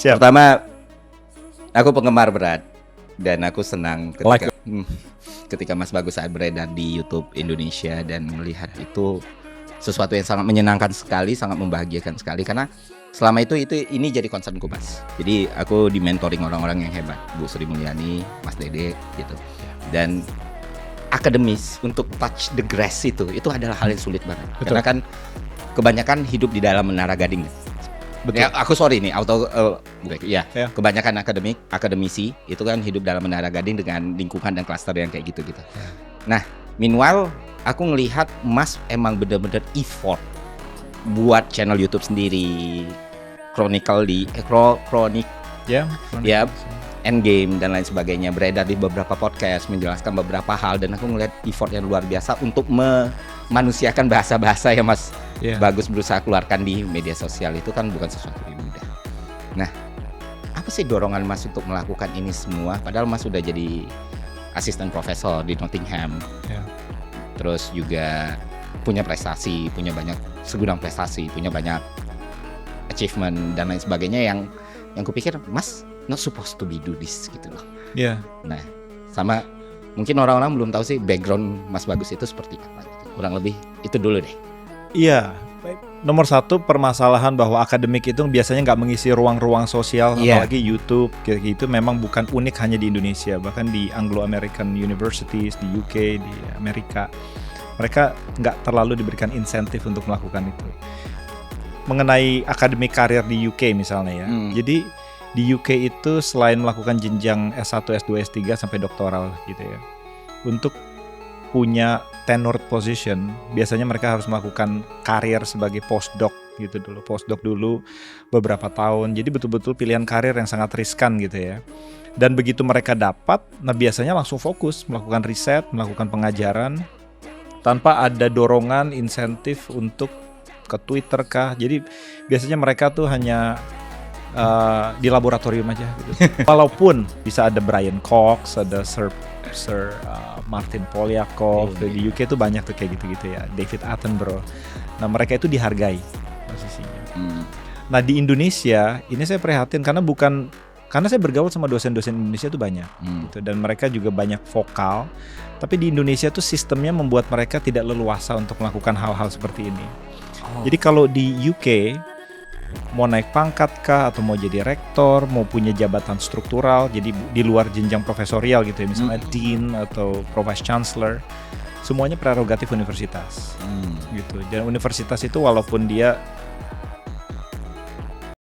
Siap. Pertama, aku penggemar berat dan aku senang ketika Mas Bagus saat beredar di YouTube Indonesia dan melihat itu sesuatu yang sangat menyenangkan sekali, sangat membahagiakan sekali karena selama ini jadi concernku, Mas. Jadi aku di mentoring orang-orang yang hebat, Bu Sri Mulyani, Mas Dede gitu. Dan akademis untuk touch the grass itu adalah hal yang sulit banget. Betul. Karena kan kebanyakan hidup di dalam menara gading. Betul. Ya, aku sorry nih, break. Ya, Ya. kebanyakan akademisi itu kan hidup dalam menara gading dengan lingkungan dan klaster yang kayak gitu. Nah, meanwhile aku ngelihat Mas emang bener-bener effort buat channel YouTube sendiri, kronik Ya. Endgame dan lain sebagainya, beredar di beberapa podcast menjelaskan beberapa hal dan aku ngelihat effort yang luar biasa untuk memanusiakan bahasa-bahasa yang Mas Bagus berusaha keluarkan di media sosial itu kan bukan sesuatu yang mudah. Nah, apa sih dorongan Mas untuk melakukan ini semua? Padahal Mas sudah jadi asisten profesor di Nottingham, terus juga punya prestasi, punya banyak segudang prestasi, punya banyak achievement dan lain sebagainya yang kupikir Mas not supposed to be do this gitu loh. Iya. Nah, sama mungkin orang-orang belum tahu sih background Mas Bagus itu seperti apa gitu. Kurang lebih itu dulu deh. Iya. Nomor satu, permasalahan bahwa akademik itu biasanya nggak mengisi ruang-ruang sosial, apalagi YouTube kayak gitu memang bukan unik hanya di Indonesia, bahkan di Anglo-American Universities, di UK, di Amerika, mereka nggak terlalu diberikan insentif untuk melakukan itu. Mengenai akademik karir di UK misalnya ya, jadi di UK itu selain melakukan jenjang S1, S2, S3 sampai doktoral gitu ya, untuk punya tenured position, biasanya mereka harus melakukan karir sebagai postdoc dulu beberapa tahun. Jadi betul-betul pilihan karir yang sangat riskan gitu ya. Dan begitu mereka dapat, nah biasanya langsung fokus melakukan riset, melakukan pengajaran tanpa ada dorongan insentif untuk ke Twitter kah. Jadi biasanya mereka tuh hanya di laboratorium aja gitu. Walaupun bisa ada Brian Cox, ada Sir Martin Polyakov, di UK tuh banyak tuh kayak gitu-gitu ya, David Attenborough. Nah mereka itu dihargai posisinya. Nah di Indonesia ini saya prihatin karena saya bergaul sama dosen-dosen Indonesia tuh banyak gitu, dan mereka juga banyak vokal. Tapi di Indonesia tuh sistemnya membuat mereka tidak leluasa untuk melakukan hal-hal seperti ini. Jadi kalau di UK mau naik pangkat kah, atau mau jadi rektor, mau punya jabatan struktural, jadi di luar jenjang profesorial gitu ya, misalnya dean atau provost chancellor, semuanya prerogatif universitas gitu. Dan universitas itu walaupun dia